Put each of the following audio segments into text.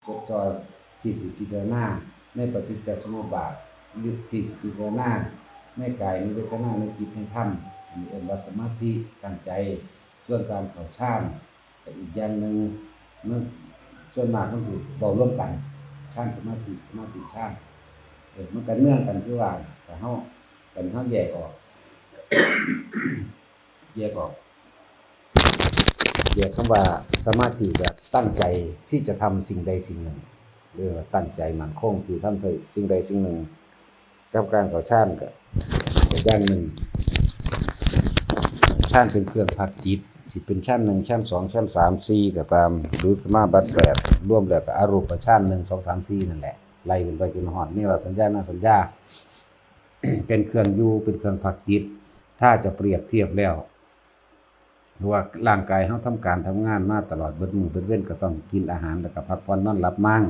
จดจ่อที่สิพิจารณาในปฏิจจสมุปบาทหรือที่สิพิจารณาในกายในเวทนาในจิตในธรรมอันนี้เรียกว่าสมาธิตั้งใจส่วนการเข้าฌานแต่อีกอย่างหนึ่งมันส่วนมากมันคือเบาร่วมกันฌานสมาธิฌานมันกันเนื่องกันคือว่าแต่เฮาแยกออกแยกคำว่าสมาธิแบบตั้งใจที่จะทำสิ่งใดสิ่งหนึ่งหรือตั้งใจมั่นคงที่ทำสิ่งใดสิ่งหนึ่งกับการเข้าฌานก็อย่างหนึ่งฌานเป็นเครื่องพักจิตสิเป็นฌาน1ฌาน2ฌาน3 4ก็ตามหรือสมาบัติ8รวมแล้วก็อรูปฌาน1 2 3 4นั่นแหละไล่เป็นไปจนฮอดนี่ว่าสัญญาณสัญญา เป็นเครื่องอยู่เป็นเครื่องพักจิตถ้าจะเปรียบเทียบแล้วว่าร่างกายเขาทำการทำงานมาตลอดเบิดมื้อเบิดเว้นก็ต้องกินอาหารแล้วก็พักผ่อนนอนหลับมั่ง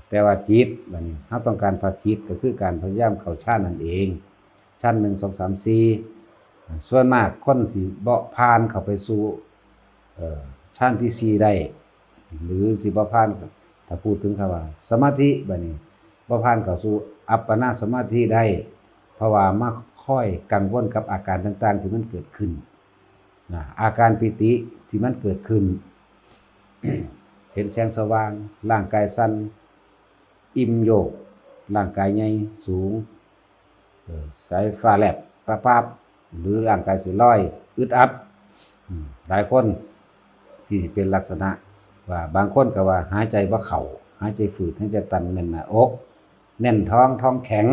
แต่ว่าจิตบัดนี้เขาต้องการพักจิตก็คือการพยายามเข้าฌานนั่นเองฌาน1 2 3 4ส่วนมากคนสิบ่ผ่านเข้าไปสู่ฌานที่4ได้หรือสิบ่ผ่านถ้าพูดถึงคำว่าสมาธิบัดนี้บ่ผ่านเข้าสู่อัปปนาสมาธิได้เพราะว่ามาค่อยกังวลกับอาการต่างๆที่มันเกิดขึ้นอาการปิติที่มันเกิดขึ้น เห็นแสงสว่างร่างกายสั่นอิ่มโยกร่างกายใหญ่สูงสายฟ้าแลบปั๊บหรือร่างกายสิลอยอึดอัดหลายคนที่เป็นลักษณะว่าบางคนก็ว่าหายใจบ่เข้าหายใจฝืดหายใจตันแน่นหน้าอกแน่นท้องแข็ง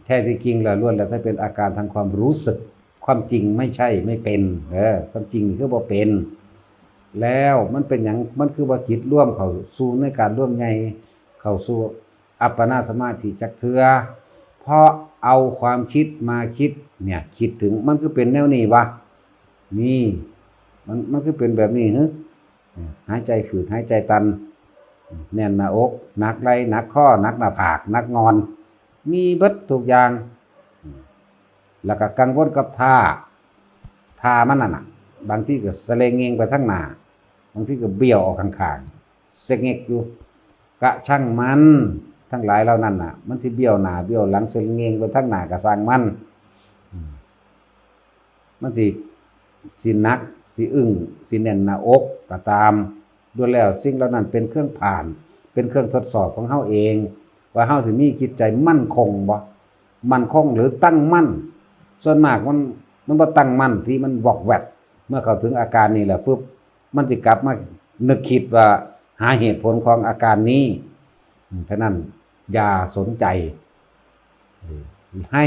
แท้ที่จริงแล้วล้วนแล้วถ้าเป็นอาการทางความรู้สึกความจริงไม่ใช่ไม่เป็นความจริงคือบ่เป็นแล้วมันเป็นอย่างมันคือว่าจิตร่วมเข้าสู่ในการร่วมใหญ่เข้าสู่อัปปนาสมาธิจักเทื่อเพราะเอาความคิดมาคิดเนี่ยคิดถึงมันคือเป็นแนวนี้วะนี่มันคือเป็นแบบนี้หายใจฝืดหายใจตันแน่นหน้าอกหนักไหล่หนักข้อหนักหน้าผากหนักงอนมีเบิดทุกอย่างแล้วก็กังวลกับท่ามันน่ะบางทีก็สะเลงเงงไปทั้งหน้าบางทีก็เบี้ยวออกข้างๆเสกเงกอยู่กะช่างมันทั้งหลายเหล่านั้นน่ะมันสิเบี้ยวหน้าเบี้ยวหลังสะเลงเงงไปทั้งหน้าก็สร้างมันสิหนักสิอึ้งสิแน่นหน้าอกก็ตามด้วยแล้วสิ่งเหล่านั้นเป็นเครื่องผ่านเป็นเครื่องทดสอบของเฮาเองว่าเฮาสิมีจิตใจมั่นคงบ่มั่นคงหรือตั้งมั่นส่วนมากมันบ่ตั้งมั่นที่มันวอกแวกเมื่อเข้าถึงอาการนี้แล้วปุ๊บมันสิกลับมานึกคิดว่าหาเหตุผลของอาการนี้ฉะนั้นอย่าสนใจให้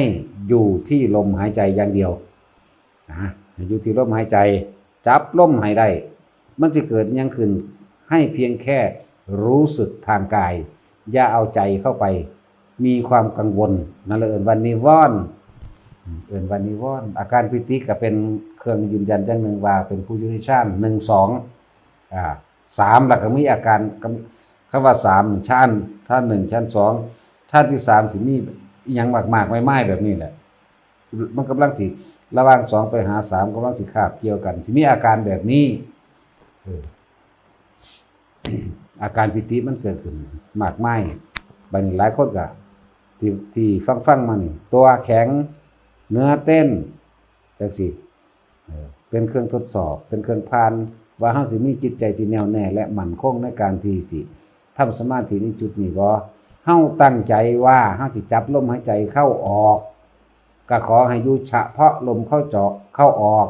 อยู่ที่ลมหายใจอย่างเดียวอยู่ที่ลมหายใจจับลมหายได้มันสิเกิดยังขึ้นให้เพียงแค่รู้สึกทางกายอย่าเอาใจเข้าไปมีความกังวลนั่นเลยเอิ้นว่านิวรณ์อาการปิติก็เป็นเครื่องยืนยันอย่างหนึ่งว่าเป็นผู้อยู่ในฌาน1 2 3แล้วก็มีอาการคำว่า3ฌานถ้า1ฌาน2ฌานที่3สิมีอีหยังมากๆไม่แบบนี้แหละมันกำลังสิระหว่าง2ไปหา3กำลังสิคาบเกี่ยวกันสิมีอาการแบบนี้อาการปิติมันเกิดขึ้นมากมายบางหลายคนก็ที่ฟังมานี่ตัวแข็งเนื้อเต้นจังซี่เป็นเครื่องทดสอบเป็นเครื่องผ่านว่าเฮาสิมีจิตใจที่แน่วแน่และมั่นคงในการที่สิทำสมาธิในจุดนี้บ่เฮาตั้งใจว่าเฮาสิจับลมหายใจเข้าออกก็ขอให้อยู่เฉพาะลมเข้าออก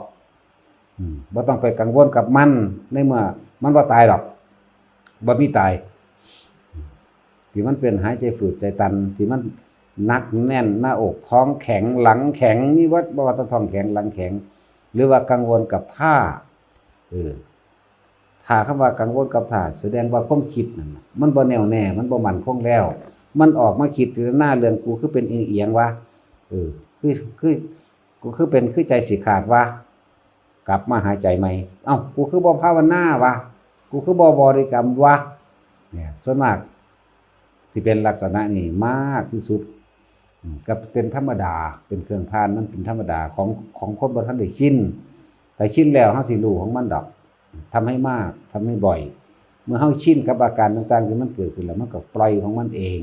บ่ต้องไปกังวลกับมันในเมื่อมันบ่ตายหรอกบ่มีตายที่มันเป็นหายใจฝืดใจตันที่มันหนักแน่นหน้าอกท้องแข็งหลังแข็งนี่ว่าบ่ว่าท้องแข็งหลังแข็งหรือว่ากังวลกับท่าถ้าคำว่ากังวลกับท่าแสดงว่าความคิดนั่นมันบ่แน่วแน่มันบ่มั่นคงแล้วมันออกมาคิดอยู่หน้าเรือนกูคือเป็นเอียงๆวะคือเป็นคือใจสิขาดวะกลับมาหายใจใหม่เอ้ากูคือบ่ภาวนาวะกูคือบ่บริกรรมวะเนี่ยส่วนมากสิเป็นลักษณะนี้มากที่สุดก็เป็นธรรมดาเป็นเครื่องผ่านมันเป็นธรรมดาของคนบ่ทันได้ชินแต่ชินแล้วเฮาสิรู้ของมันดอกทำให้มากทำให้บ่อย มื่อเฮาชินกับอาการต่างๆที่มันเกิดขึ้นแล้วมันก็ปล่อยของมันเอง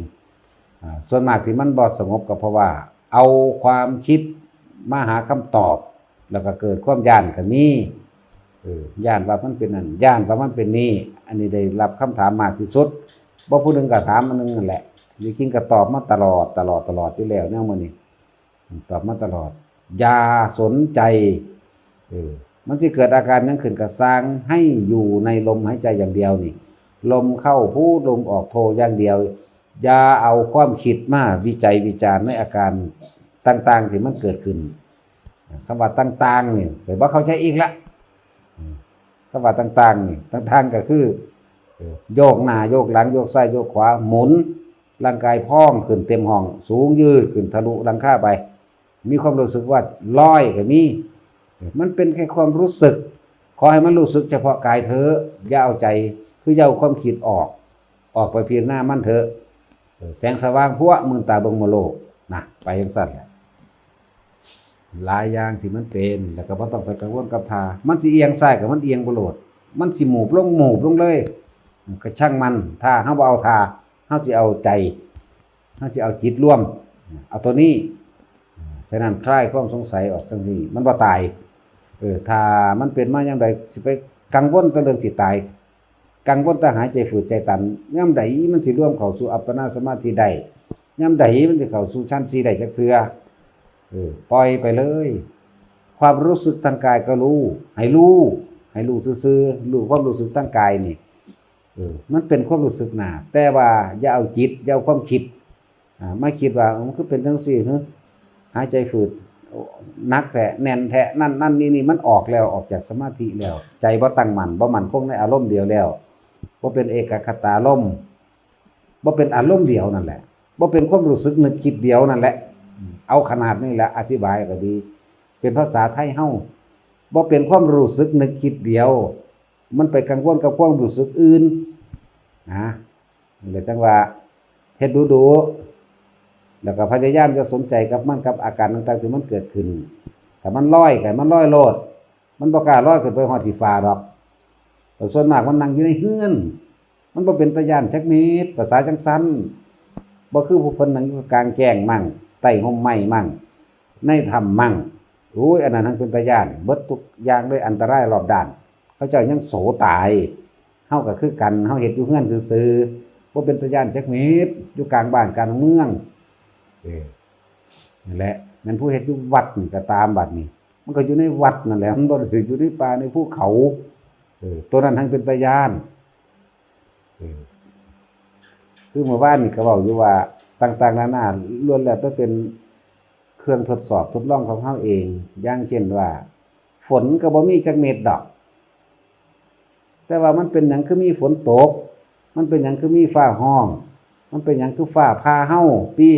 ส่วนมากที่มันบ่สงบก็เพราะว่าเอาความคิดมาหาคำตอบแล้วก็เกิดความย้านก็มีย้านว่ามันเป็นนั่นย้านว่ามันเป็นนี่อันนี้ได้รับคำถามมากที่สุดบ่ผู้หนึงก็ถามอันนึงนั่นแหละจริงๆก็ตอบมาตลอดอยู่แล้วแนวมื้อนี้ตอบมาตลอดอย่าสนใจมันสิเกิดอาการนั้นขึ้นก็สร้างให้อยู่ในลมหายใจอย่างเดียวนี่ลมเข้าพูดลมออกโทอย่างเดียวอย่าเอาความคิดมาวิจัยวิจารณ์ในอาการต่างๆที่มันเกิดขึ้นคำว่าต่างๆนี่ไปบ่เข้าใจอีกละคำว่าต่างๆนี่ต่างๆก็คือโยกหน้าโยกหลังโยกซ้ายโยกขวาหมุนร่างกายพองขึ้นเต็มห้องสูงยืดขึ้นทะลุหลังคาไปมีความรู้สึกว่าลอยก็มีมันเป็นแค่ความรู้สึกขอให้มันรู้สึกเฉพาะกายเถอะอย่าเอาใจคืออย่าเอาความคิดออกไปเพียงหน้ามันเถอะแสงสว่างพัวมือตาเบิ่งโลกนะไปจังซั่นแหละหลายอย่างที่มันเป็นแล้วก็บ่ต้องไปกังวลกับทามันสิเอียงซ้ายก็มันเอียงบ่โลดมันสิหมูบลงเลยก็ช่างมันถ้าเฮาบ่เอาทาเฮาสิเอาใจเฮาสิเอาจิตร่วมเอาตัวนี้ฉะนั้นคลายความสงสัยออกจังซี่มันบ่ตายถ้ามันเป็นมายามใดสิไปกังวลแต่เรื่องสิตายกังวลแต่หายใจฝืดใจตันยามใดมันสิร่วมเข้าสู่อัปปนาสมาธิได้ยามใดมันสิเข้าสู่ชั้น4ได้จักเทื่อปล่อยไปเลยความรู้สึกทางกายก็รู้ให้รู้ซื่อๆรู้ความรู้สึกทางกายนี่มันเป็นความรู้สึกน่ะแต่ว่าอย่าเอาจิตอย่าเอาความคิดไม่คิดว่ามันคือเป็นจังซี่หายใจฝืดนักแท้แน่นแท้นั่นนี่มันออกแล้วออกจากสมาธิแล้วใจบ่ตั้งมั่นบ่มั่นคงในอารมณ์เดียวแล้วบ่เป็นเอกคตารมณ์บ่เป็นอารมณ์เดียวนั่นแหละบ่เป็นความรู้สึกนึกคิดเดียวนั่นแหละเอาขนาดนี้แหละอธิบายก็ดีเป็นภาษาไทยเฮาบ่เป็นความรู้สึกนึกคิดเดียวมันไปกังวลกับความรู้สึกอื่นนะเลยจังว่าเฮ็ดดูแล้วก็พยายามจะสนใจกับมันกับอาการต่างๆที่มันเกิดขึ้นถ้ามันลอยโลดมันบ่กล้าลอยขึ้นไปฮอดที่ฟ้าดอกแต่ส่วนมากมันนั่งอยู่ในเฮือนมันบ่เป็นตาย้านจักนิดภาษาจังซั่นบ่คือผู้เพิ่นนั่งอยู่กลางแจ้งมั่งใต้ร่มไม้มั่งในถ้ำมั่งโอ้ยอันนั้นทั้งเป็นตาย้านเบิดทุกอย่างด้วยอันตรายรอบด้านเขาเจ้ายังโสตายเฮาก็คือกันเฮาเฮ็ดอยู่เฮือนซื่อๆบ่เป็นตาย้านจักนิดอยู่กลางบ้านกลางเมืองนั่นแหละนั่นผู้เฮ็ดอยู่วัดนี่ก็ตามบัดนี้มันก็อยู่ในวัดนั่นแหละมันบ่ได้อยู่ในป่าในภูเขาตัวนั้นทั้งเป็นตาย้านคือเมื่อวานนี่ก็เว้าอยู่ว่าต่างๆนานาล้วนแล้วแต่เป็นเครื่องทดสอบทดลองของเฮาเองอย่างเช่นว่าฝนก็บ่มีจักเม็ดดอกแต่ว่ามันเป็นหยังคือมีฝนตกมันเป็นหยังคือมีฟ้าร้องมันเป็นหยังคือฟ้าผ่าเฮาเปี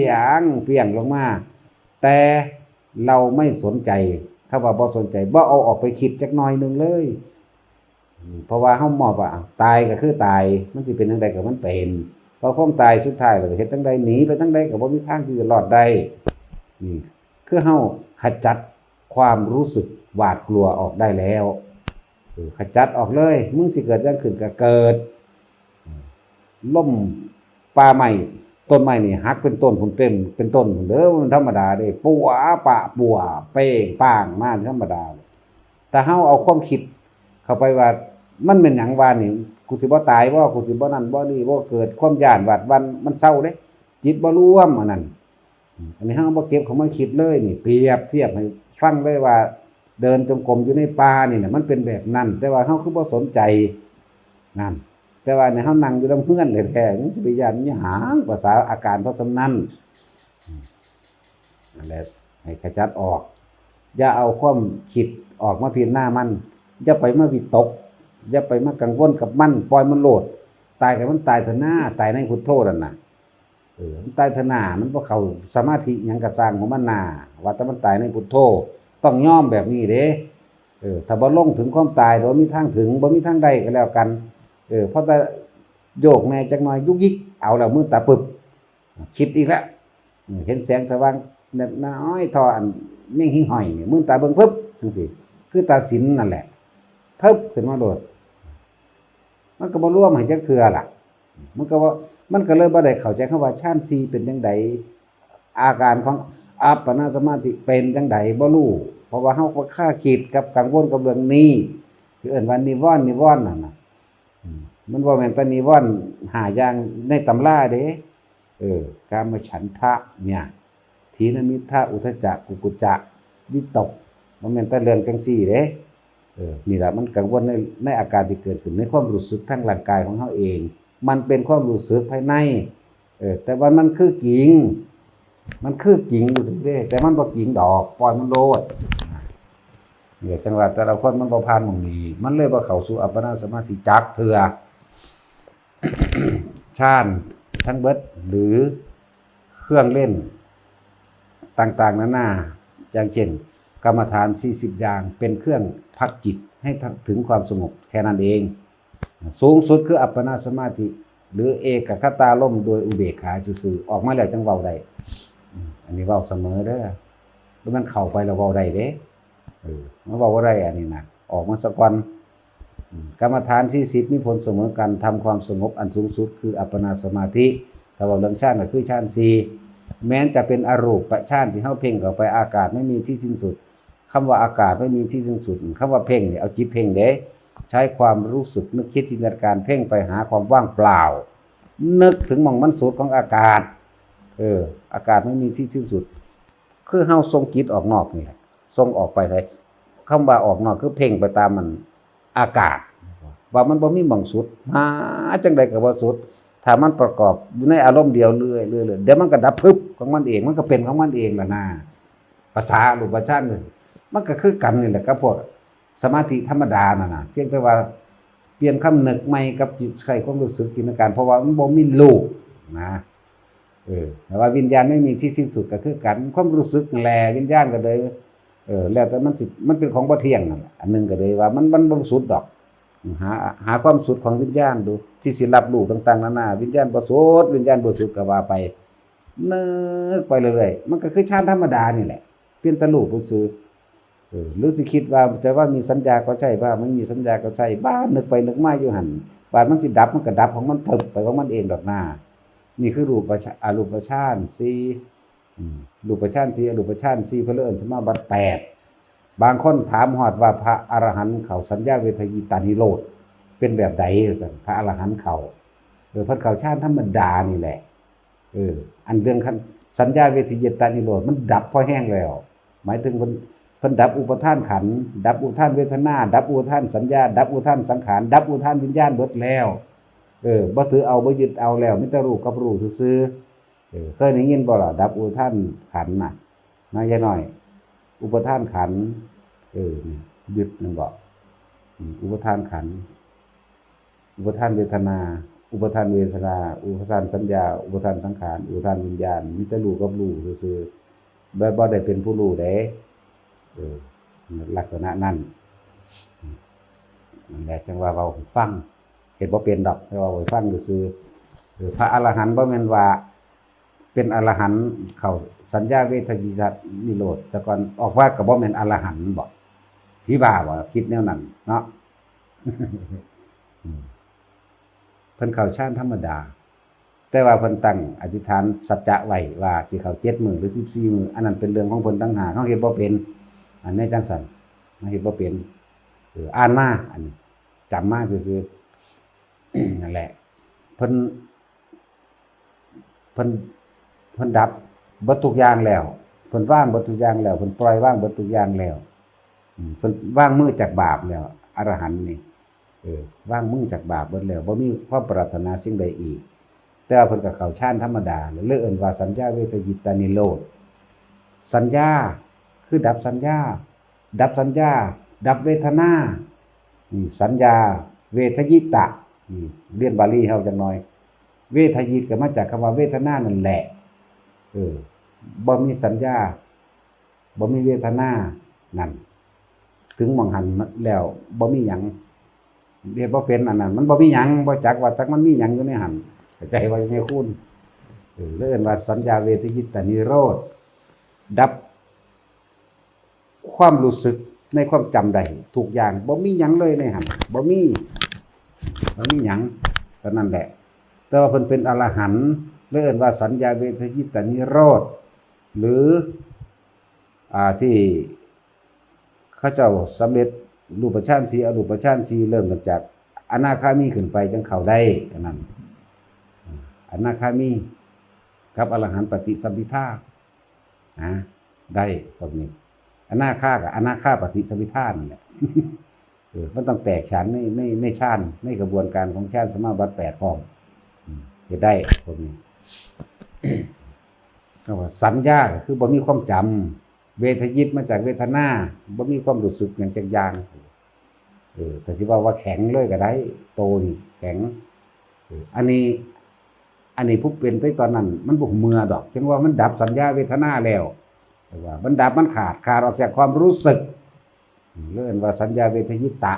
ยงลงมาแต่เราไม่สนใจถ้าว่าบ่สนใจบ่เอาออกไปคิดจักหน่อยนึงเลยเพราะว่าเฮามองว่าตายก็คือตายมันสิเป็นจังไดก็มันเป็นพอความตายสุดท้ายแล้วเฮ็ดจังไดหนีไปจังไดก็บ่มีทางที่จะรอดได้นี่คือเฮาขจัดความรู้สึกหวาดกลัวออกได้แล้วขจัดออกเลยมึงสิเกิดจังขึ้นก็เกิดล่มป่าไม้ต้นไม้นี่หักเป็นต้นผลเต็มเป็นต้นเด้อมันธรรมดาเด้ปัวเป้งป้างมาธรรมดาแต่เฮาเอาความคิดเข้าไปว่ามันเป็นหยังว่านี่กูสิบ่ตายบ่กูสิบ่นั่นบ่นี่บ่เกิดความย้านหวาดวันมันเศร้าเด้จิตบ่รวมอันนั้นอันนี้เฮาบ่เก็บเข้ามาคิดเลยนี่เปรียบเทียบให้ฟังเลยว่าเดินจงกรมอยู่ในป่านี่น่ะมันเป็นแบบนั้นแต่ว่าเฮาคือบ่สนใจนั่นแต่ว่าเนี่ยเฮานั่งอยู่นำเฮือนแท้ๆมันสิไปย้านหยังภาษาอาการเพราะฉะนั้นนั่นแหละให้ขจัดออกอย่าเอาความคิดออกมาพิจารณามันอย่าไปมาวิตกอย่าไปมากังวลกับมันปล่อยมันโลดตายก็มันตายเถอะนะตายในพุทโธนั่นน่ะมันตายเถอะนะมันบ่เข้าสมาธิหยังก็สร้างของมันน่ะว่าแต่มันตายในพุทโธต้องยอมแบบนี้เด้ถ้าบ่ลงถึงความตายบ่มีทางถึงบ่มีทางใดก็แล้วกันเพราะแต่โยกแม่จักหน่อยยุกยิกเอาแล้วมือตาปึบคิดอีกแล้วเห็นแสงสว่างแบบน้อยทออันแม่งหิ้งห้อยนี่มือตาเบิ่งปึ๊บจังซี่คือตาสินนั่นแหละเพิ่มขึ้นมาโดด มันก็บ่ร่วมให้จักเทื่อล่ะมันก็ว่ามันก็เลยบ่ได้เข้าใจคำว่าฌานสี่เป็นจังไดอาการของอัปปนาสมาธิเป็นจังไดบ่รู้เพราะว่าเฮาก็ค่าคิดกับกังวลกับเรื่องนี้คือเอิ้นว่านิวรณ์นั่นน่ะมันบ่แม่นแต่นิวรณ์5อย่างในตำราเด้กามฉันทะเนี่ยถีนมิทธะอุทธัจจะกุกุจจะวิตกมันแม่นแต่เรื่องจังซี่เด้นี่ล่ะมันกังวลในอาการที่เกิดขึ้นในความรู้สึกทางร่างกายของเฮาเองมันเป็นความรู้สึกภายในแต่ว่ามันคือจริงรู้สึกเด้แต่มันบ่จริงดอกปล่อยมันโลดเนี่ยจังหวะแต่ละคนมันบ่ผ่านหม้องนี้มันเลยบ่เข้าสู่อัปปนาสมาธิจักเทื่อ ฌานทั้งเบิดหรือเครื่องเล่นต่างๆนานาอย่างเช่นกรรมฐาน40อย่างเป็นเครื่องพักจิตให้ถึงความสงบแค่นั้นเองสูงสุดคืออัปปนาสมาธิหรือเอกคตาล่มโดยอุเบกขาซื่อๆออกมาแล้วจังเว้าได้อันนี้เว้าเสมอเด้อแล้วมันเข้าไปแล้วเว้าได้เด้มันเว้าบ่ได้อันนี้นะออกมาสักวันกรรมฐาน40มีผลเสมอกันทำความสงบอันสูงสุดคืออัปปนาสมาธิถ้าว่าเรื่องฌานก็คือฌาน4แม้นจะเป็นอรูปฌานที่เฮาเพ่งเข้าไปอากาศไม่มีที่สิ้นสุดคำว่าอากาศไม่มีที่สิ้นสุดคำว่าเพ่งเนี่ยเอาจิตเพ่งเด้ใช้ความรู้สึกนึกคิดจินตนาการเพ่งไปหาความว่างเปล่านึกถึงหม่องมันสุดของอากาศอากาศไม่มีที่สิ้นสุดคือเฮาส่งจิตออกนอกนี่แหละส่งออกไปไสคำว่าออกนอกคือเพ่งไปตามมันอากาศว่ามันบ่มีหม่องสุดหาจังใดก็บ่สุดถ้ามันประกอบอยู่ในอารมณ์เดียวเรื่อยๆเดี๋ยวมันก็ดับพึบของมันเองมันก็เป็นของมันเองล่ะนะภาษารูปฌานนี่มันก็คือกันนี่แหละกับพวกสมาธิธรรมดานั่นน่ะเพียงแต่ว่าเปลี่ยนคำนึกใหม่กับจิตใส่ความรู้สึกจินตนาการเพราะว่ามันบ่มีรูปนะแต่ว่าวิญญาณไม่มีที่สิ้นสุดก็คือกันความรู้สึกแลวิญญาณก็เลยแล้วแต่มันเป็นของบ่เที่ยงนั่นแหละอันนึงก็เลยว่ามันบ่สุดดอกหาความสุดของวิญญาณดูที่สิรับรู้ต่างๆนานาวิญญาณบ่สุดวิญญาณบ่สุดก็ว่าไปนึกไปเรื่อยๆมันก็คือฌานธรรมดานี่แหละเปลี่ยนแต่รูปซื่อหรือสิคิดว่าจะว่ามีสัญญาก็ใช่ว่าไม่มีสัญญาก็ใช่บ้านึกไปนึกมาอยู่หั่นบาดมันสิดับมันก็ดับของมันเพิบไปของมันเองดอกหน้านี่คือรูปอรูปฌาน4รูปฌาน4อรูปฌาน4เพิ่นเอิ้นสมาบัติ8บางคนถามฮอดว่าพระอรหันต์เขาสัญญาเวทยิตานิโรธเป็นแบบใดซั่นพระอรหันต์เขาเพิ่นเข้าฌานธรรมดานี่แหละอันเรื่องสัญญาเวทยิตานิโรธมันดับพอแห้งแล้วหมายถึงเพิ่นดับอุปทานขันธ์ดับอุปทานเวทนาดับอุปทานสัญญาดับอุปทานสังขารดับอุปทานวิญญาณเบิดแล้วบ่ถือเอาบ่ยึดเอาแล้วมีแต่รู้กับรู้ซื่อๆเคยได้ยินบ่ล่ะดับอุปทานขันธ์น่ะน้อยน้อยอุปทานขันธ์ยึดนั่นบ่อุปทานขันธ์อุปทานเวทนาอุปทานอุปทานสัญญาอุปทานสังขารอุปทานวิญญาณมีแต่รู้กับรู้ซื่อๆบ่ได้เป็นผู้รู้เด้ลักษณะนั้นนั่นแหละจังว่าเว้าให้ฟังเฮ็ดบ่เป็นดอกแต่ว่าเว้าให้ฟังซื่อพระอรหันต์บ่แม่นว่าเป็นอรหันต์เข้าสัญญาเวทยิตนิโรธแต่ก่อนออกว่าก็บ่แม่นอรหันต์บ่พี่บ้าบ่คิดแนวนั้นเนาะ เพิ่นเข้าฌานธรรมดาแต่ว่าเพิ่นตั้งอธิษฐานสัจจะไว้ว่าสิเข้า7มื้อหรือ14มื้ออันนั้นเป็นเรื่องของเพิ่นต่างหากเฮาเฮ็ดบ่เป็นอันนี้จังซั่นเฮาเฮ็ดบ่เป็นอ่านมาอันนี้จำมาซื่อๆ นั่นแหละเพิ่นดับเบิดทุกอย่างแล้วเพิ่นว่างเบิดทุกอย่างแล้วเพิ่นปล่อยว่างเบิดทุกอย่างแล้วเพิ่นว่างมือจากบาปแล้วอรหันต์นี่ว่างมือจากบาปเบิดแล้วบ่มีความปรารถนาสิ่งใดอีกแต่ว่าเพิ่นก็เข้าฌานธรรมดาเลยเอิ้นว่าสัญญาเวทยิตานิโรธสัญญาคือดับสัญญาดับเวทนาสัญญาเวทยิตะเรียนบาลีเฮาจังหน่อยเวทยิตก็มาจากคำว่าเวทนานั่นแหละบ่มีสัญญาบ่มีเวทนานั่นถึงมองหันแล้วบ่มีหยังเรียกบ่เป็นอันนั้นมันบ่มีหยังบ่จักว่าจักมันมีหยังอยู่ในหันเข้าใจว่าจังได๋คุณเรียกว่าสัญญาเวทยิตานิโรธดับความรู้สึกในความจำได้ทุกอย่างบ่มีหยังเลยในหันบ่มี มันมีหยังเท่านั้นแหละแต่ว่าเพิ่นเป็นอรหันต์เรียกว่าสัญญาเวทยิตานิโรธหรือที่เขาเจ้าสำเร็จรูปฌาน4อรูปฌาน4เริ่มมาจากอนาคามีขึ้นไปจังเข้าได้เท่านั้นอนาคามีกับอรหันต์ปฏิสัมภิทาได้พวกนี้อนาคากับอนาคาปฏิสัมภิทานั่นแหละมันต้องแตกฉานในฌานในกระบวนการของฌานสมาบัติ8พร้อมจะได้พวกนี้ก็ว่าสัญญาคือบ่มีความจำเวทยิตมาจากเวทนาบ่มีความรู้สึกอย่างจักอย่างแต่ที่ว่าแข็งเลยก็ได้โตนี่แข็งอันนี้ผู้เป็นไปตอนนั้นมันบุกเมื่อดอกจังว่ามันดับสัญญาเวทนาแล้วแต่ว่ามันดับมันขาดออกจากความรู้สึกเรียกว่าสัญญาเวทยิตะ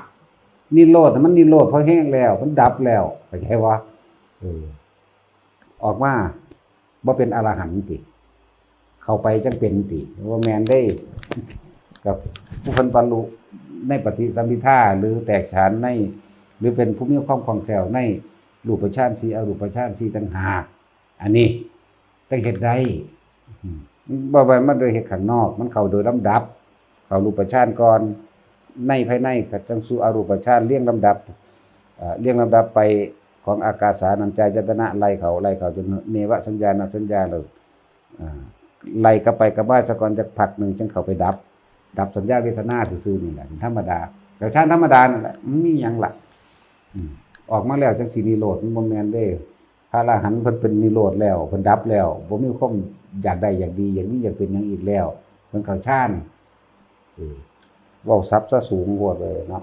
นิโรธมันนิโรธเพราะแห้งแล้วมันดับแล้วเข้าใจว่าออกมาบ่เป็นอรหันต์ติเข้าไปจังเป็นติว่าแมนได้กับผู้คนบรรลุในปฏิสัมภิทาหรือแตกฉานในหรือเป็นผู้มีความคล่องแคล่วในรูปฌาน4อรูปฌาน4ต่างหากอันนี้ต้องเฮ็ดได้บ่ว่ามันโดยเหตุข้างนอกมันเข้าโดยลำดับเข้ารูปฌานก่อนในภายในก็จังสู่อรูปฌานเรียงลำดับไปของอากาสานัญจายตนะไล่เขาจนเนวสัญญาณสัญญาเลยไล่กลับไปกลับมาสักก่อนจะพักหนึ่งจึงเข้าไปดับสัญญาเวทนาซื่อๆนี่แหละธรรมดาแต่ฌานธรรมดานั่นแหละมันมีหยังล่ะออกมาแล้วจังสินิโรธมันบ่แม่นเด้พระอรหันต์เพิ่นเป็นนิโรธแล้วเพิ่นดับแล้วบ่มีความอยากได้อยากดีอย่างนี้อยากเป็นอย่างอีกแล้วเพิ่นเข้าฌานเว้าศัพท์ซะสูงโพดเลยเนาะ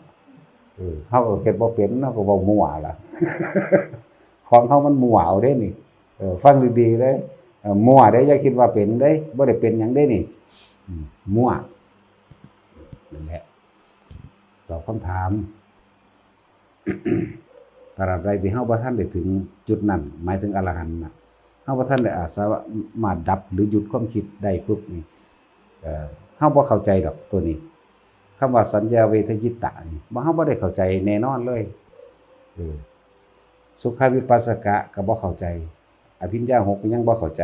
เฮาก็เฮ็ดบ่เป็นเนาะก็เว้ามั่วล่ะ ของเฮามันมั่วเอาเด้นี่ฟังดีๆเด้มั่วเด้อย่าคิดว่าเป็นเด้บ่ได้เป็นหยังเด้นี่มั่วนั่นแหละตอบคำถามตราบใดที่เฮาบ่ทันได้ถึงจุดนั้นหมายถึงอรหันต์น่ะเฮาบ่ทันได้อาจสามารถดับหรือหยุดความคิดได้ปุ๊บนี่เฮาบ่เข้าใจดอกตัวนี้คำว่าสัญญาเวทยิตะนี่เฮาบ่ได้เข้าใจแน่นอนเลยสุขวิปัสสกะก็บ่เข้าใจอภิญญา6ก็ยังบ่เข้าใจ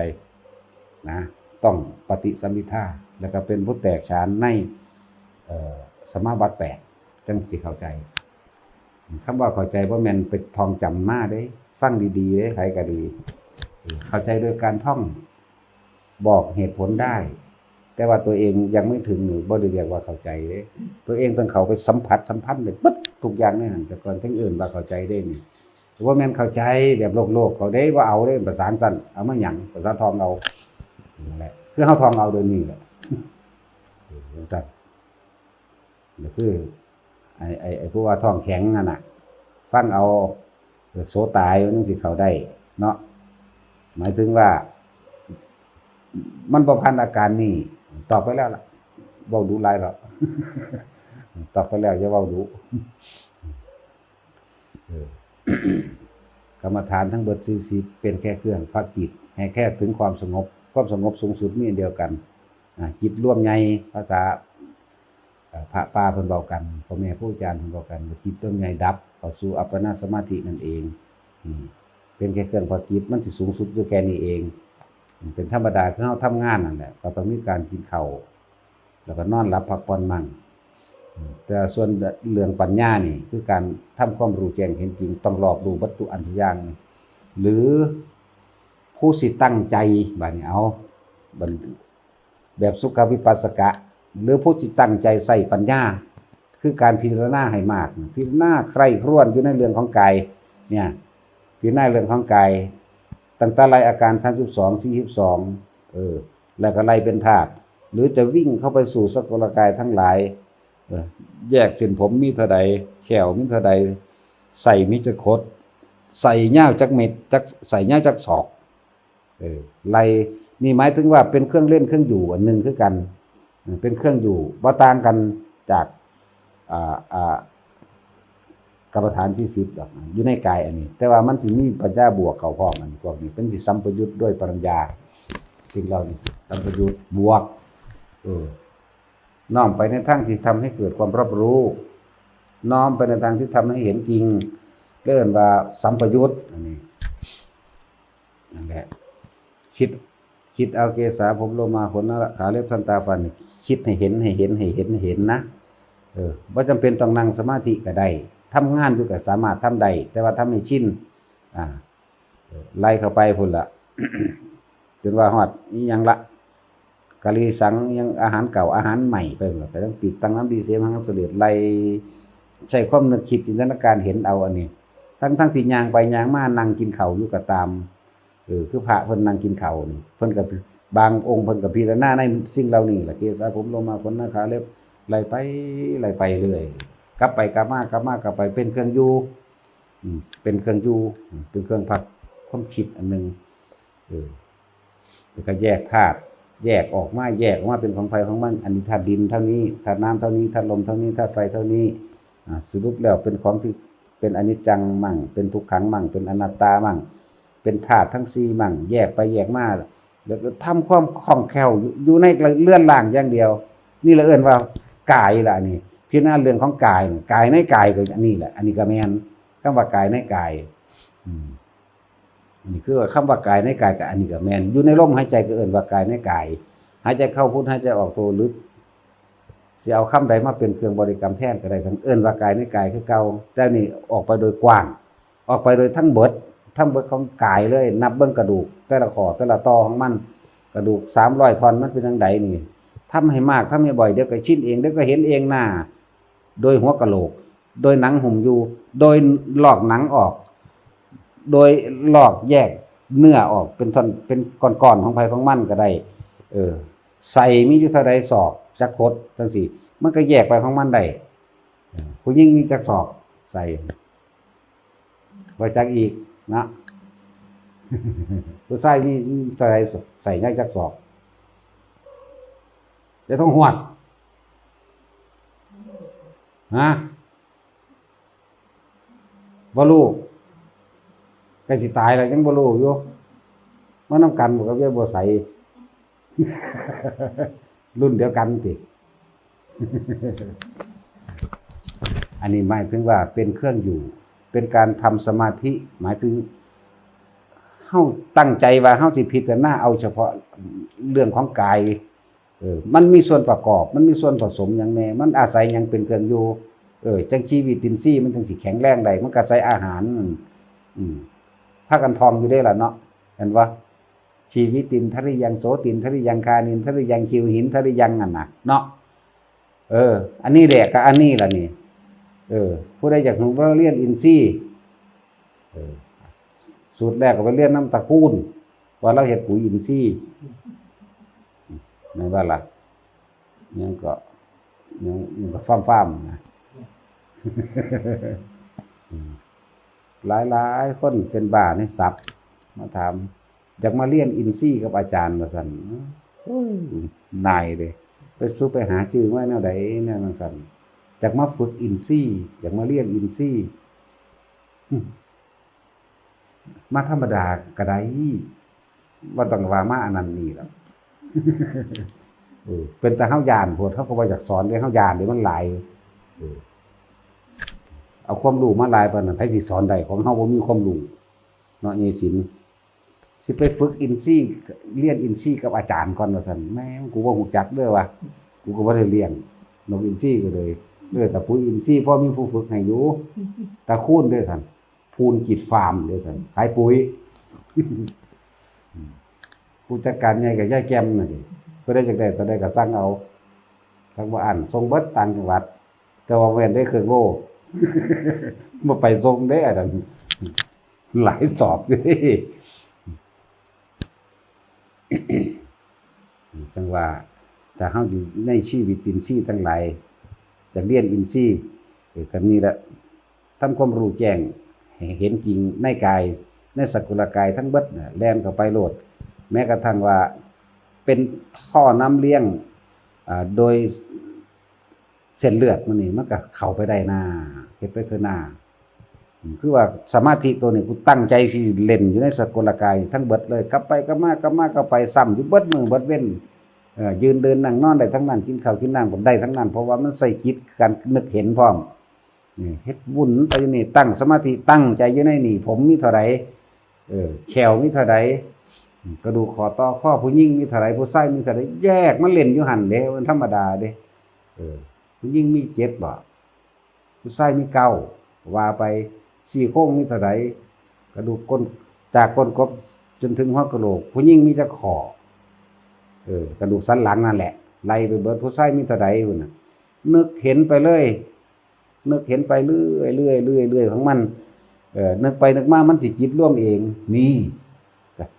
นะต้องปฏิสัมภิทาแล้วก็เป็นผู้แตกฉานในสมาบัติ8จังสิเข้าใจคำว่าเข้าใจบ่แม่นเป็นท่องจำมาเด้ฟังดีๆเด้ไผก็ดีเข้าใจโดยการท่องบอกเหตุผลได้แต่ว่าตัวเองยังไม่ถึงหรือบ่ได้เรียกว่าเข้าใจเด้ตัวเองต้องเข้าไปสัมผัสสัมพันธ์ได้ปึ๊ดทุกอย่างในนั้นแต่ก่อนถึงอื่นว่าเข้าใจได้นี่ว่าแม่นเข้าใจแบบโลกเขาได้ว่าเอาได้ภาษาสั้นเอามาหยังภาษาทองเอานั่นแหละคือเฮาทองเอาโดยนี้แหละสั้นก็คือไอ้ผู้ว่าท้องแข็งนั่นน่ะฟังเอาโสตายมันจังสิเข้าได้เนาะหมายถึงว่ามันบ่พันอาการนี้ตอบไปแล้วล่ะเว้าดูหลายแล้วตอบไปแล้วอย่าเว้าดูกรรมฐานทั้งเบิด40เป็นแค่เครื่องพักจิตให้แค่ถึงความสงบสูงสุดมีอันเดียวกันจิตร่วมใหญ่ภาษาพระป่าเพิ่นเว้ากันพ่อแม่ครูอาจารย์เพิ่นเว้ากันจิตร่วมใหญ่ดับเข้าสู่อัปปนาสมาธินั่นเองเป็นแค่เครื่องพักจิตมันสิสูงสุดอยู่แค่นี้เองเป็นธรรมดาคือเฮาทำงานนั่นแหละก็ต้องมีการกินข้าวแล้วก็นอนหลับพักผ่อนมั่งแต่ส่วนเรื่องปัญญานี่คือการทำความรู้แจ้งเห็นจริงต้องรอบรู้วัตถุอันทุกอย่างหรือผู้สิตั้งใจบัดนี้เอาแบบสุขวิปัสสกะหรือผู้สิตั้งใจใส่ปัญญาคือการพิจารณาให้มากพิจารณาใคร่ครวญอยู่ในเรื่องของกายเนี่ยพิจารณาเรื่องของกายตั้งแต่ไล่อาการ32 42แล้วก็ไล่เป็นธาตุหรือจะวิ่งเข้าไปสู่สกุลกายทั้งหลายแยกเส้นผมมีเท่าใดแขวมีเท่าใดใส่มีจักคดใส่ยาวจักเม็ดจักใส่ยาวจักศอกไล่นี่หมายถึงว่าเป็นเครื่องเล่นเครื่องอยู่อันหนึ่งคือกันเป็นเครื่องอยู่บ่ต่างกันจากกรรมฐานที่10ดอกอยู่ในกายอันนี้แต่ว่ามันสิมีปัญญาบวกเข้าพร้อมกันพวกนี้เป็นสิสัมปยุตด้วยปัญญาสิ่งเหล่านี้สัมปยุตบวกน้อมไปในทางที่ทำให้เกิดความรับรู้น้อมไปในทางที่ทำให้เห็นจริง เรื่องว่าสัมปยุตอันนี้นั่นแหละคิดเอาเกษาผมโลมาขนขาเล็บทันตาฟันคิดให้เห็นนะว่าจำเป็นต้องนั่งสมาธิก็ได้ทำงานอยู่ก็สามารถทำได้แต่ว่าทำให้ชินไล่เข้าไปพุ่นละ จนว่าฮอดนี่ยังละกะลีสังยังอาหารเก่าอาหารใหม่ไปหมดไปต้องปิดตั้งน้ำดีเสียมหังเสลียดไล่ใช้ความนึกคิดจินตนาการเห็นเอาอันนี้ทั้งที่ยางไปยางมานั่งกินข้าวอยู่ก็ตามคือพระเพิ่นนั่งกินข้าวนี่เพิ่นกับบางองค์เพิ่นกับพิจารณาในสิ่งเหล่านี้แหละเกศผมลงมาคนขาเล็บไล่ไปเรื่อยกลับไปกลับไปเป็นเครื่องอยู่เป็นเครื่องอยู่เป็นเครื่องพักความคิดอันนึงแล้วก็แยกธาตุแยกออกมาเป็นของไฟของมันอันนี้ธาตุดินเท่านี้ธาตุน้ำเท่านี้ธาตุลมเท่านี้ธาตุไฟเท่านี้สรุปแล้วเป็นของที่เป็นอนิจจังมั่งเป็นทุกขังมั่งเป็นอนัตตามั่งเป็นธาตุทั้ง4มั่งแยกไปแยกมาแล้วก็ทำความคล่องแคล่วอยู่ในเลื่อนล่างอย่างเดียวนี่เราเอิ้นว่ากายล่ะนี่พิจารณาเรื่องของกายในกายก็อันนี้แหละอันนี้ก็แม่นคำว่ากายในกายนี่คือคำว่ากายในกายกับอันนี้ก็แม่นอยู่ในลมหายใจก็เอิ้นว่ากายในกายหายใจเข้าพุทหายใจออกโทหรือสิเอาคำใดมาเป็นเครื่องบริกรรมแทนก็ได้ทั้งเอิ้นว่ากายในกายคือเก่าแต่นี่ออกไปโดยกว้างออกไปโดยทั้งเบิดของกายเลยนับเบิ่งกระดูกแต่ละข้อแต่ละตอของมันกระดูก300ท่อนมันเป็นจังไดนี่ทำให้มากทำให้บ่อยเดี๋ยวก็ชินเองเดี๋ยวก็เห็นเองหน้าโดยหัวกะโหลกโดยหนังหุ้มอยู่โดยลอกหนังออกโดยลอกแยกเนื้อออกเป็นท่อนเป็นก้อนๆของไผของมันก็ได้ใส่มีอยู่เท่าใดศอกจักคดจังซี่มันก็แยกไปของมันได้ผู้หญิงมีจักศอกใส่บ่จักอีกนะ ผู้ชายมีเท่าใดใส่จักศอกจะต้องหวดฮะบ่รู้ใกล้สิตายแล้วยังบ่รู้อยู่มันนำกันบ่กับยายบัวใส รุ่นเดียวกันสิ อันนี้หมายถึงว่าเป็นเครื่องอยู่เป็นการทำสมาธิหมายถึงเฮาตั้งใจว่าเฮาสิพิจารณาเอาเฉพาะเรื่องของกายมันมีส่วนประกอบมันมีส่วนผสมอย่างแน่มันอาศัยหยังเป็นเครื่องอยู่จังชีวิตอินทรีย์มันจังสิแข็งแรงได้มันก็อาศัยอาหารพากันทองอยู่ได้ล่ะเนาะเห็นว่าชีวิตินทริยังโสตินทริยังคานินทริยังคิวหินทริยังนั่นน่ะเนาะอันนี้แหละก็อันนี้ล่ะนี่ผู้ใดอยากรู้ว่าเรียนอินทรีย์สูตรแรกก็ไปเรียนน้ำตะกูลว่าเราเฮ็ดปุ๋ยอินทรีย์นั่นว่าล่ะยังก็ฟ้ามๆนะ หลายคนเป็นบ้าในศัพท์มาถามอยากมาเรียนอินทรีย์กับอาจารย์ว่าซั่นนายเลยไปสู้ไปหาจื่อไว้แนวใดแนวนั้นซั่นอยากมาฝึกอินทรีย์อยากมาเรียนอินทรีย์มาธรรมดาก็ได้บ่ต้องว่ามาอันนั้นนี่ล่ะ เป็นแต่เฮาย่านโพดเฮาก็บ่อยากสอนเด้เฮาย่านเด้มันหลายเอาความรู้มาหลายปานนั้นไผสิสอนได้ของเฮาบ่มีความรู้เนาะยี่สินสิไปฝึกอินทรีย์เรียนอินทรีย์กับอาจารย์ก่อนว่าซั่นแม่กูบ่ฮู้จักเด้อว่ากูก็บ่ได้เรียนนกอินทรีย์ก็เลยแต่ปุ๋ยอินทรีย์พอมีผู้ฝึกให้อยู่ตะคูนเด้อซั่นภูนจิตฟาร์มเด้อซั่นขายปุ๋ย ผู้จัดการใหญ่ก็ยายแก้มน่ะดิเพิ่นได้จักได้ก็ได้ก็สั่งเอาสั่งบ่อ่านส่งเบิดต่างจังหวัดแต่ว่าแม่นได้เครื่องโล บ่ไปส่งเด้อันนั้นหลายสอบอยู่ จังว่าถ้าเฮาอยู่ในชีวิตอินทรีย์ทั้งหลายจะเรียนอินทรีย์ก็นี่แหละทำความรู้แจ้งให้เห็นจริงในกายในสกุลกายทั้งเบิดน่ะแล่นเข้าไปโลดแม้กระทั่งว่าเป็นท่อน้ำเลี้ยงโดยเส้นเลือดมันก็เข้าไปได้หน้าเฮ็ดไปคือหน้าคือว่าสมาธิตัวนี้กูตั้งใจสิเล่นอยู่ในสกุลกายทั้งเบิดเลยกลับไปกลับมาไปซ้ำอยู่เบิดมื้อเบิดเว้นยืนเดินนั่งนอนได้ทั้งนั้นกินข้าวกินน้ำก็ได้ทั้งนั้นเพราะว่ามันใส่จิตการนึกเห็นพร้อม นี่เฮ็ดวุ่นไปอยู่นี่ตั้งสมาธิตั้งใจอยู่ในนี่ผมมีเท่าไหร่แขวมีเท่าไหร่กระดูกคอต่อข้อผู้หญิงมีเท่าไหร่ผู้ชายมีเท่าไหร่แยกมันเล่นอยู่หั่นเด้มันธรรมดาเด้ผู้หญิงมี7บ่ผู้ชายมี9ว่าไปซี่โครงมีเท่าไหร่กระดูกก้นจากก้นกบจนถึงหัวกะโหลกผู้หญิงมีจักข้อกระดูกสันหลังนั่นแหละไล่ไปเบิดผู้ชายมีเท่าใดพุ่นน่ะนึกเห็นไปเลยนึกเห็นไปเรื่อยของมันนึกไปนึกมามันสิจิตร่วมเองนี่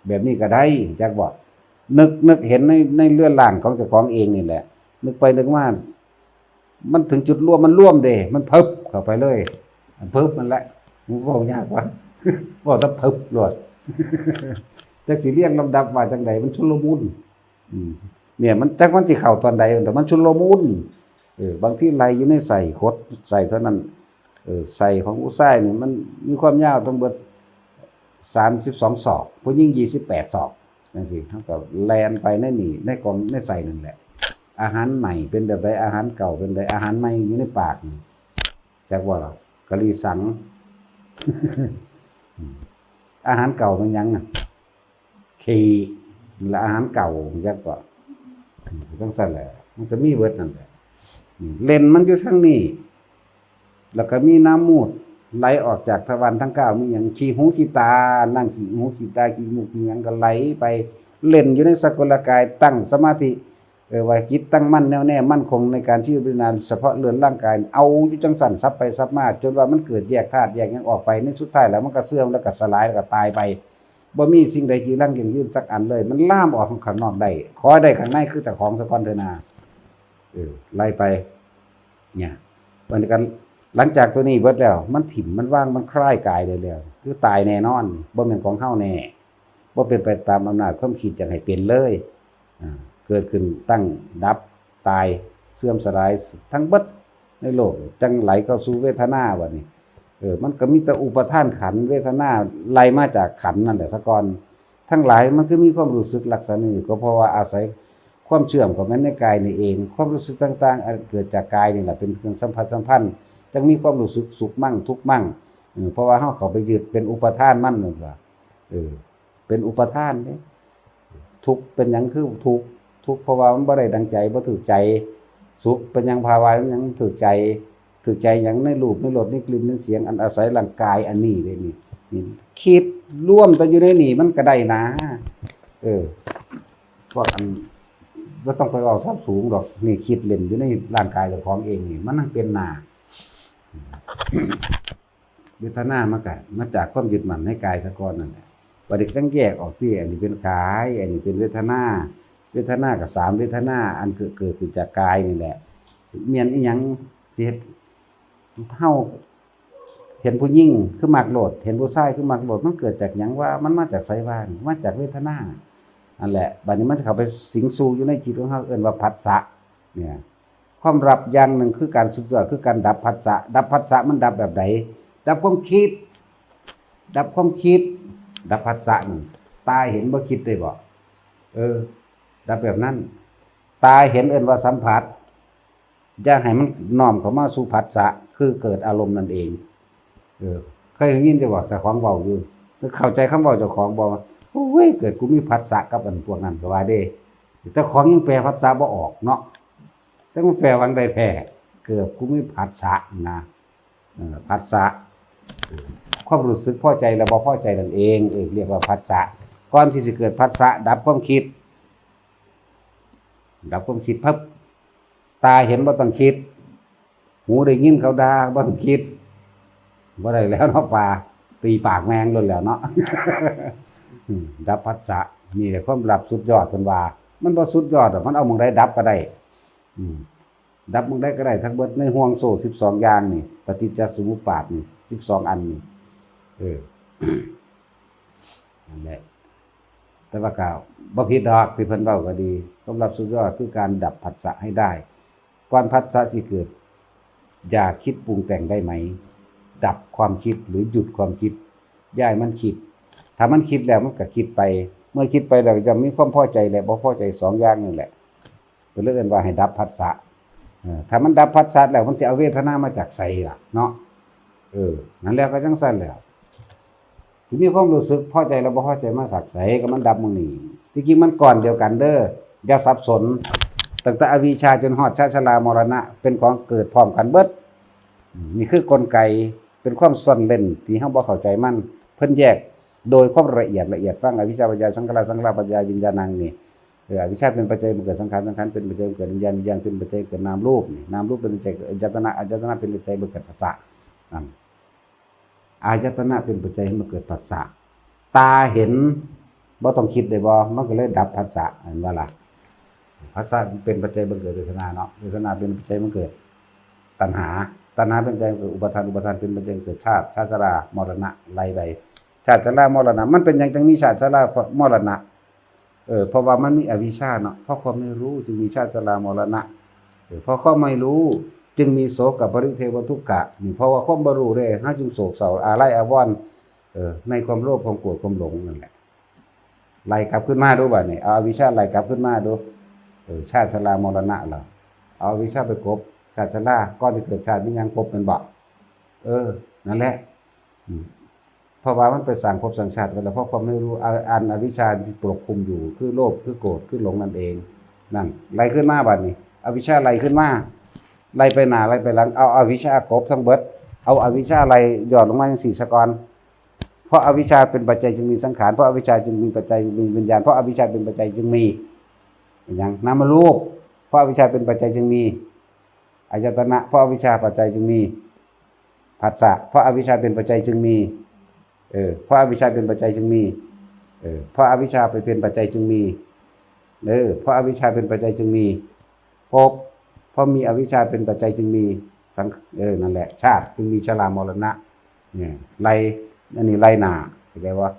แบบนี้ก็ได้จักบ่นึกเห็นในเรือนร่างของเจ้าของเองนี่แหละนึกไปนึกมามันถึงจุดร่วมมันร่วมเด้มันเพิบเข้าไปเลยมันเพิบมันแหละมันเว้ายากว่าเว้าแต่เพิบโลดจักสิเรียงลำดับว่าจังไดมันชุลมุนเนี่ยมันจักมันสิเข้าตอนใดแต่มันชุลมุนบางที่ไหลอยู่ในใส่คดใส่เท่านั้นใส่ของผู้ชายนี่มันมีความยาวต้องเบิด32ศอกผู้หญิง28ศอกจังซี่เท่ากับแล่นไปในนี่ในกองในใส่นั่นแหละอาหารใหม่เป็นแบบใดอาหารเก่าเป็นใดอาหารใหม่อยู่ในปากนี่จักว่าล่ะกะหรี่สัง อาหารเก่ามันยังน่ะขี้และอาหารเก่าจักว่าจังซั่นแหละมันก็มีเบิดนั่นแหละเลนมันอยู่ทางนี้แล้วก็มีน้ำมูดไหลออกจากทวารทั้ง9มีหยังขี้หูขี้ตานั่งขี้หูขี้ตาขี้มูกขี้หยังก็ไหลไปเล่นอยู่ในสกลกายตั้งสมาธิว่าจิตตั้งมั่นแน่วแน่มั่นคงในการชีวิตนานเฉพาะเรือนร่างกายเอาอยู่จังสั่นซับไปซับมาจนว่ามันเกิดแยกธาตุแยกหยังออกไปในสุดท้ายแล้วมันก็เสื่อมแล้วก็สลายแล้วก็ตายไปบ่มีสิ่งใดที่ยั่งยืนสักอันเลยมันล่ามออกข้างนอกได้ขอได้ข้างในคือเจ้าของสะก่อนเถอะนะไล่ไปเนี่ยวันนี้กันหลังจากตัวนี้เบิดแล้วมันถิ่มมันว่างมันคล้ายกายเลยแล้วคือตายแน่นอนบ่เป็นของเฮาแน่บ่เป็นไปตามอำนาจความคิดจังให้เป็นเลยเกิดขึ้นตั้งดับตายเสื่อมสลายทั้งเบิดในโลกจังไหลเข้าสู่เวทนาบัดนี้มันก็มีแต่อุปทานขันธ์เวทนาไหลมาจากขันธ์นั่นแหละซะก่อนทั้งหลายมันคือมีความรู้สึกลักษณะนี้ก็เพราะว่าอาศัยความเชื่อมของมันในกายนี่เองความรู้สึกต่างๆเกิดจากกายนี่แหละเป็นเครื่องสัมพันธ์จังมีความรู้สึกสุขมั่งทุกข์มั่งเพราะว่าเฮาเข้าไปยึดเป็นอุปทานมั่นนั่นว่าเป็นอุปทานเด้ทุกข์เป็นหยังคือทุกข์เพราะว่ามันบ่ได้ดังใจบ่ถูกใจสุขเป็นหยังภาวะมันยังถูกใจหยังในรูปในรสในกลิ่นในเสียงอันอาศัยร่างกายอันนี้เลยนี่คิดร่วมแต่อยู่ในนี่มันก็ได้นะพวกอันบ่ต้องไปเอาทับสูงดอกนี่คิดเล่นอยู่ในร่างกายเจ้าของเองนี่มันนั่งเป็นหน้าเวทนามันก็มาจากความยึดมั่นในกายซะก่อนนั่นแหละว่าเด็กต้องแยกออกที่อันนี้เป็นกายอันนี้เป็นเวทนากับ3เวทนาอันเกิดขึ้นจากกายนี่แหละเมียนอีหยังสิเฮ็ดเฮาเห็นผู้หญิงคือมักโลดเห็นผู้ชายคือมักโลดมันเกิดจากหยังว่ามันมาจากไสว่ามาจากเวทนานั่นแหละบัดนี้มันจะเข้าไปสิงสู่อยู่ในจิตของเฮาเอิ้นว่าผัสสะเนี่ยความรับอย่างหนึ่งคือการสุดยอดคือการดับผัสสะมันดับแบบไหนดับความคิดดับผัสสะนั่นตาเห็นบ่คิดได้บ่ดับแบบนั้นตาเห็นเอิ้นว่าสัมผัสอย่าให้มันน้อมเข้ามาสู่ผัสสะคือเกิดอารมณ์นั่นเองเคยยินจะบอกเจ้าของเว้าอยู่เข้าใจคำเว้าเจ้าของบ่โอ้ยเกิดกูมีผัสสะกับอันพวกนั้นก็ว่าเด้แต่ของยังแปลผัสสะบ่ออกเนาะแต่มันแปลวังใดแท้เกิดกูมีผัสสะนะผัสสะความรู้สึกพอใจและบ่พอใจนั่นเองเรียกว่าผัสสะก่อนที่จะเกิดผัสสะดับความคิดปั๊บตาเห็นบ่ต้องคิดหูได้ยินเขาด่าบ่ต้องคิดบ่ได้แล้วเนาะป่าตีปากแมงล้นแล้วเนาะ ดับผัสสะนี่แหละความลับสุดยอดเพิ่นว่ามันบ่สุดยอดมันเอาหม้องใดดับก็ได้ดับหม้องใดก็ได้ทั้งเบิดในห่วงโซ่12อย่างนี่ปฏิจจสมุปบาทนี่12อันนี่นั่นแหละแต่ว่าก็บ่ผิดดอกที่เพิ่นเว้าก็ดีสำหรับสุดยอดคือการดับผัสสะให้ได้ก่อนผัสสะสิเกิดอย่าคิดปรุงแต่งได้ไหมดับความคิดหรือหยุดความคิดย้ายมันคิดถ้ามันคิดแล้วมันก็คิดไปเมื่อคิดไปแล้วจะมีความพอใจและบ่พอใจ2อย่างนี่แหละเพิ่นเรียกว่าให้ดับผัสสะถ้ามันดับผัสสะแล้วมันจะเอาเวทนามาจากไสล่ะเนาะ นั่นแล้วก็จังซั่นแล้วสิมีความรู้สึกพอใจแล้วบ่พอใจมาสักไสก็มันดับมื้อนี้ที่จริงมันก่อนเดียวกันเด้ออย่าสับสนตั้งแต่อวิชชาจนฮอดชาติชรามรณะเป็นของเกิดพร้อมกันเบิดนี่คือกลไกเป็นความซ่อนเร้นที่เฮาบ่เข้าใจมันเพิ่นแยกโดยความละเอียดฟังอวิชชาปัจจัยสังขารสังขารปัจจัยวิญญาณังนี่อวิชชาเป็นปัจจัยเกิดสังขารสังขารเป็นปัจจัยเกิดวิญญาณวิญญาณเป็นปัจจัยเกิดนามรูปนี่นามรูปเป็นปัจจัยเกิดอายตนะอายตนะเป็นปัจจัยเกิดผัสสะนั่นอายตนะเป็นปัจจัยให้มันเกิดผัสสะตาเห็นบ่ต้องคิดได้บ่มันก็เลยดับผัสสะเห็นว่าล่ะผัสสะเป็นปัจจัยบังเกิดเวทนาเนาะเวทนาเป็นปัจจัยบังเกิดตัณหาเป็นปัจจัยเกิดอุปทานเป็นปัจจัยเกิดชาติชรามรณะไล่ไปชาติชรามรณะมันเป็นอย่างจังมีชาติชรามรณะเพราะว่ามันมีอวิชชาเนาะเพราะความไม่รู้จึงมีชาติชรามรณะเพราะความไม่รู้จึงมีโศกกับปริเทวทุกขะเพราะว่าความบ่รู้เด้เฮาจึงโศกเศร้าอาลัยอาวรณ์ในความโลภความโกรธความหลงนั่นแหละไล่กลับขึ้นมาดูบัดนี้เอาอวิชชาไล่กลับขึ้นมาดูชาติชรามรณะล่ะเอาอวิชชาไปกบชาติชราก่อนที่เกิดชาติมีหยังพบเป็นบ่นั่นแหละเพราะว่ามันไปสร้างภพสร้างชาติไว้แล้วเพราะความไม่รู้อันอวิชชาที่ปกคลุมอยู่คือโลภคือโกรธคือหลงนั่นเองนั่นไล่ขึ้นมาบัดนี้อวิชชาไล่ขึ้นมาไล่ไปหน้าไล่ไปหลังเอาอวิชชากบทั้งเบิดเอาอวิชชาไล่ย่อลงมาจัง4สกรเพราะอวิชชาเป็นปัจจัยจึงมีสังขารเพราะอวิชชาจึงมีปัจจัยมีวิญญาณเพราะอวิชชาเป็นปัจจัยจึงมีอย่างนามรูปเพราะอวิชชาเป็นปัจจัยจึงมีอายตนะเพราะอวิชชาปัจจัยจึงมีผัสสะเพราะอวิชชาเป็นปัจจัยจึงมีเพราะอวิชชาเป็นปัจจัยจึงมีเพราะอวิชชาไปเป็นปัจจัยจึงมีเพราะอวิชชาเป็นปัจจัยจึงมีภพเพราะมีอวิชชาเป็นปัจจัยจึงมีสังนั่นแหละชาติจึงมีชรามรณะเนี่ยไล่อันนี้ไล่หน้าเข้าใจว่า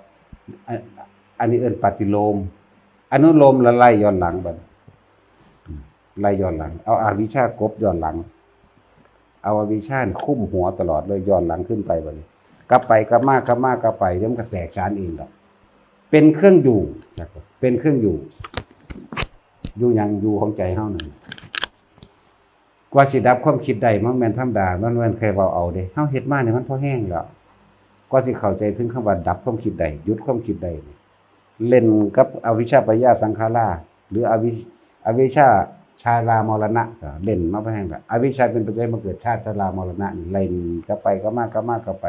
อันนี้ปฏิโลมอนุโลมละไล่ย้อนหลังบัดไล่ย้อนหลังเอาอวิชชากบย้อนหลังเอาอวิชชาคุ้มหัวตลอดเลยย้อนหลังขึ้นไปบัดนี้กลับไปกลับมากลับไปเดี๋ยวมันก็แตกฉานเองหรอกเป็นเครื่องอยู่เป็นเครื่องอยู่ยังอยู่ของใจเฮานั่นกว่าสิดับความคิดได้มันแม่นธรรมดามันแม่นใครเว้าเอาเด้เฮาเฮ็ดมาเนี่ยมันพอแห้งแล้วกว่าสิเข้าใจถึงคำว่าดับความคิดได้หยุดความคิดได้เล่นกับอวิชชาปยาสังขาราหรืออวิชชาชารามรณะก็เล่นมาพอแห้งแล้วอวิชชาเป็นปัจจัยมาเกิดชาติชรามรณะนี่เล่นกลับไปกลับมากลับไป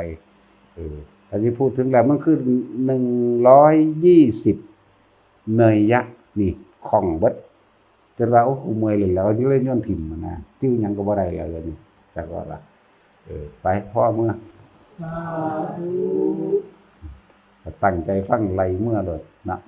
ถ้าสิพูดถึงแล้วมันคือ120เนยยะนี่ของเบิดจนว่าโอ้กูเมื่อยเลยแล้วก็เลยย้อนถิ่มมันนะจื้อหยังก็บ่ได้แล้วนี่จักว่าล่ะไปพ่อเมื่อสาธุ ตั้งใจฟังไหลเมื่อเลยนะ